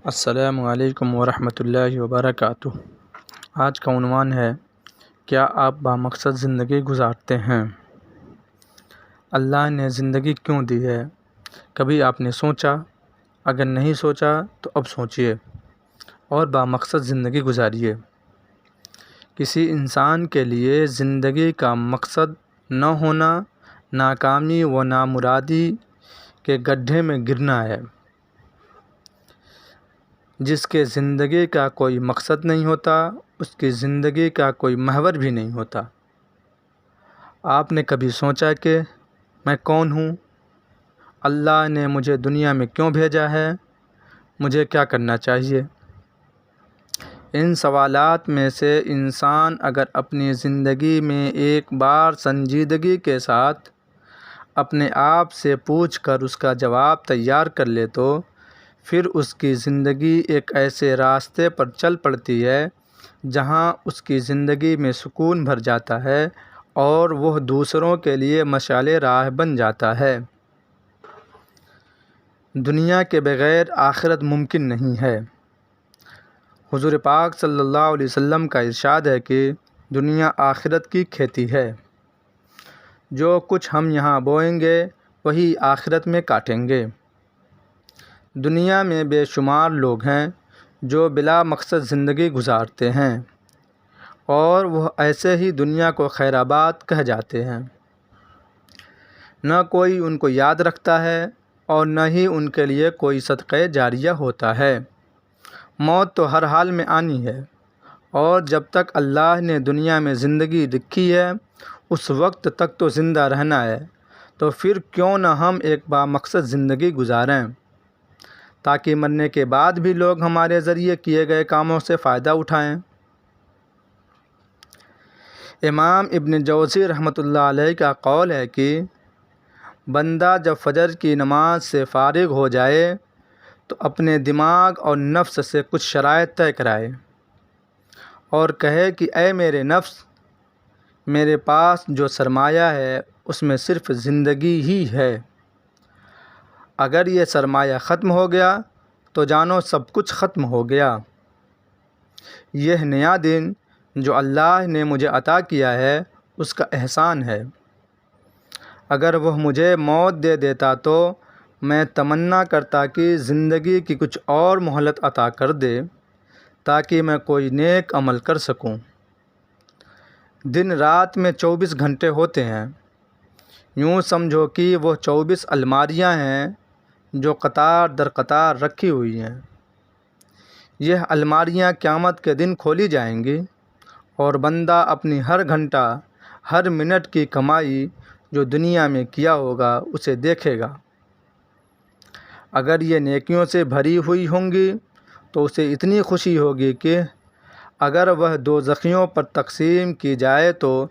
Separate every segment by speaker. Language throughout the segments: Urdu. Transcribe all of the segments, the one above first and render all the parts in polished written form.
Speaker 1: السلام علیکم ورحمۃ اللہ وبرکاتہ۔ آج کا عنوان ہے، کیا آپ بامقصد زندگی گزارتے ہیں؟ اللہ نے زندگی کیوں دی ہے؟ کبھی آپ نے سوچا؟ اگر نہیں سوچا تو اب سوچئے اور بامقصد زندگی گزاریے۔ کسی انسان کے لیے زندگی کا مقصد نہ ہونا ناکامی و نامرادی کے گڈھے میں گرنا ہے۔ جس کے زندگی کا کوئی مقصد نہیں ہوتا، اس کی زندگی کا کوئی محور بھی نہیں ہوتا۔ آپ نے کبھی سوچا کہ میں کون ہوں؟ اللہ نے مجھے دنیا میں کیوں بھیجا ہے؟ مجھے کیا کرنا چاہیے؟ ان سوالات میں سے انسان اگر اپنی زندگی میں ایک بار سنجیدگی کے ساتھ اپنے آپ سے پوچھ کر اس کا جواب تیار کر لے تو پھر اس کی زندگی ایک ایسے راستے پر چل پڑتی ہے جہاں اس کی زندگی میں سکون بھر جاتا ہے اور وہ دوسروں کے لیے مشعل راہ بن جاتا ہے۔ دنیا کے بغیر آخرت ممکن نہیں ہے۔ حضور پاک صلی اللہ علیہ وسلم کا ارشاد ہے کہ دنیا آخرت کی کھیتی ہے۔ جو کچھ ہم یہاں بوئیں گے وہی آخرت میں کاٹیں گے۔ دنیا میں بے شمار لوگ ہیں جو بلا مقصد زندگی گزارتے ہیں اور وہ ایسے ہی دنیا کو خیر آباد کہہ جاتے ہیں۔ نہ کوئی ان کو یاد رکھتا ہے اور نہ ہی ان کے لیے کوئی صدقہ جاریہ ہوتا ہے۔ موت تو ہر حال میں آنی ہے اور جب تک اللہ نے دنیا میں زندگی لکھی ہے اس وقت تک تو زندہ رہنا ہے، تو پھر کیوں نہ ہم ایک بامقصد زندگی گزاریں تاکہ مرنے کے بعد بھی لوگ ہمارے ذریعے کیے گئے کاموں سے فائدہ اٹھائیں۔ امام ابن جوزی رحمۃ اللہ علیہ کا قول ہے کہ بندہ جب فجر کی نماز سے فارغ ہو جائے تو اپنے دماغ اور نفس سے کچھ شرائط طے کرائے اور کہے کہ اے میرے نفس، میرے پاس جو سرمایہ ہے اس میں صرف زندگی ہی ہے۔ اگر یہ سرمایہ ختم ہو گیا تو جانو سب کچھ ختم ہو گیا۔ یہ نیا دن جو اللہ نے مجھے عطا کیا ہے اس کا احسان ہے۔ اگر وہ مجھے موت دے دیتا تو میں تمنا کرتا کہ زندگی کی کچھ اور مہلت عطا کر دے تاکہ میں کوئی نیک عمل کر سکوں۔ دن رات میں 24 گھنٹے ہوتے ہیں۔ یوں سمجھو کہ وہ 24 الماریاں ہیں جو قطار در قطار رکھی ہوئی ہیں۔ یہ الماریاں قیامت کے دن کھولی جائیں گی اور بندہ اپنی ہر گھنٹہ ہر منٹ کی کمائی جو دنیا میں کیا ہوگا اسے دیکھے گا۔ اگر یہ نیکیوں سے بھری ہوئی ہوں گی تو اسے اتنی خوشی ہوگی کہ اگر وہ دوزخیوں پر تقسیم کی جائے تو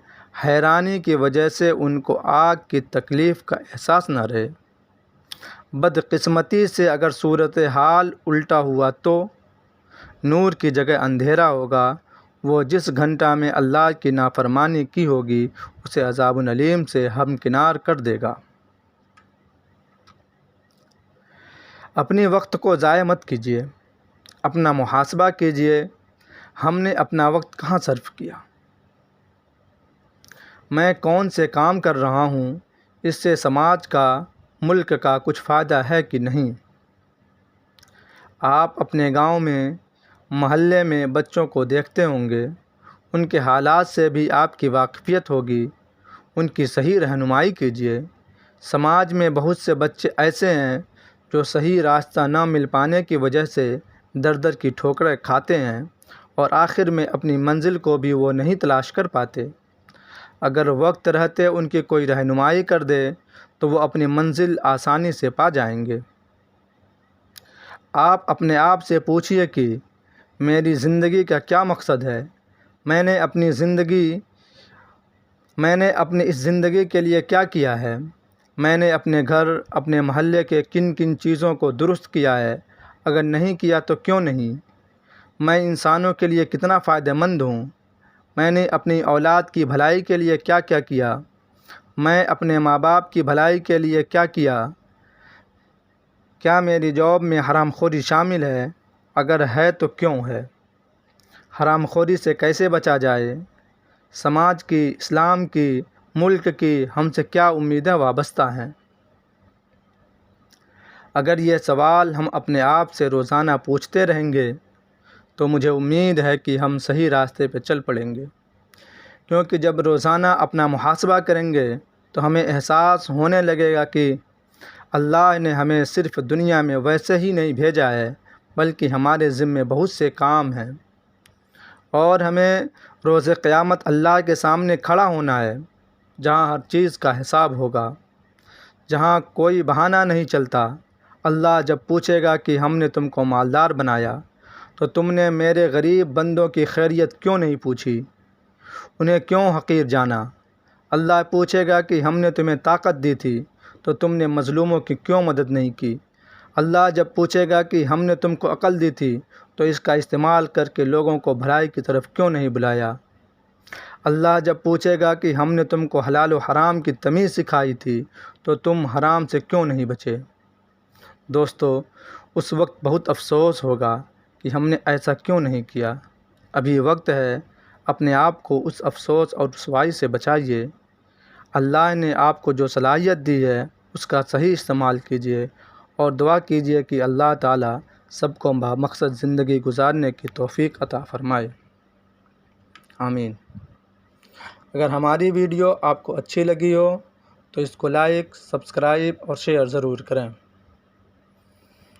Speaker 1: حیرانی کی وجہ سے ان کو آگ کی تکلیف کا احساس نہ رہے۔ بدقسمتی سے اگر صورتحال الٹا ہوا تو نور کی جگہ اندھیرا ہوگا۔ وہ جس گھنٹہ میں اللہ کی نافرمانی کی ہوگی اسے عذاب علیم سے ہمکنار کر دے گا۔ اپنے وقت کو ضائع مت کیجیے، اپنا محاسبہ کیجیے، ہم نے اپنا وقت کہاں صرف کیا؟ میں کون سے کام کر رہا ہوں؟ اس سے سماج کا، ملک کا کچھ فائدہ ہے کہ نہیں؟ آپ اپنے گاؤں میں، محلے میں بچوں کو دیکھتے ہوں گے، ان کے حالات سے بھی آپ کی واقفیت ہوگی، ان کی صحیح رہنمائی کیجیے۔ سماج میں بہت سے بچے ایسے ہیں جو صحیح راستہ نہ مل پانے کی وجہ سے در در کی ٹھوکریں کھاتے ہیں اور آخر میں اپنی منزل کو بھی وہ نہیں تلاش کر پاتے۔ اگر وقت رہتے ان کی کوئی رہنمائی کر دے تو وہ اپنی منزل آسانی سے پا جائیں گے۔ آپ اپنے آپ سے پوچھئے کہ میری زندگی کا کیا مقصد ہے؟ میں نے اپنی اس زندگی کے لیے کیا کیا ہے؟ میں نے اپنے گھر، اپنے محلے کے کن کن چیزوں کو درست کیا ہے؟ اگر نہیں کیا تو کیوں نہیں؟ میں انسانوں کے لیے کتنا فائدہ مند ہوں؟ میں نے اپنی اولاد کی بھلائی کے لیے کیا کیا کیا؟ میں اپنے ماں باپ کی بھلائی کے لیے کیا کیا؟ کیا میری جاب میں حرام خوری شامل ہے؟ اگر ہے تو کیوں ہے؟ حرام خوری سے کیسے بچا جائے؟ سماج کی، اسلام کی، ملک کی ہم سے کیا امیدیں وابستہ ہیں؟ اگر یہ سوال ہم اپنے آپ سے روزانہ پوچھتے رہیں گے تو مجھے امید ہے کہ ہم صحیح راستے پہ چل پڑیں گے، کیونکہ جب روزانہ اپنا محاسبہ کریں گے تو ہمیں احساس ہونے لگے گا کہ اللہ نے ہمیں صرف دنیا میں ویسے ہی نہیں بھیجا ہے، بلکہ ہمارے ذمے بہت سے کام ہیں، اور ہمیں روز قیامت اللہ کے سامنے کھڑا ہونا ہے، جہاں ہر چیز کا حساب ہوگا، جہاں کوئی بہانہ نہیں چلتا۔ اللہ جب پوچھے گا کہ ہم نے تم کو مالدار بنایا تو تم نے میرے غریب بندوں کی خیریت کیوں نہیں پوچھی، انہیں کیوں حقیر جانا؟ اللہ پوچھے گا کہ ہم نے تمہیں طاقت دی تھی تو تم نے مظلوموں کی کیوں مدد نہیں کی؟ اللہ جب پوچھے گا کہ ہم نے تم کو عقل دی تھی تو اس کا استعمال کر کے لوگوں کو بھلائی کی طرف کیوں نہیں بلایا؟ اللہ جب پوچھے گا کہ ہم نے تم کو حلال و حرام کی تمیز سکھائی تھی تو تم حرام سے کیوں نہیں بچے؟ دوستو، اس وقت بہت افسوس ہوگا کہ ہم نے ایسا کیوں نہیں کیا۔ ابھی وقت ہے، اپنے آپ کو اس افسوس اور رسوائی سے بچائیے۔ اللہ نے آپ کو جو صلاحیت دی ہے اس کا صحیح استعمال کیجیے، اور دعا کیجیے کہ اللہ تعالیٰ سب کو بامقصد زندگی گزارنے کی توفیق عطا فرمائے۔ آمین۔ اگر ہماری ویڈیو آپ کو اچھی لگی ہو تو اس کو لائک، سبسکرائب اور شیئر ضرور کریں۔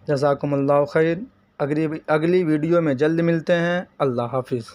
Speaker 1: جزاکم اللہ خیر۔ اگلی ویڈیو میں جلد ملتے ہیں۔ اللہ حافظ۔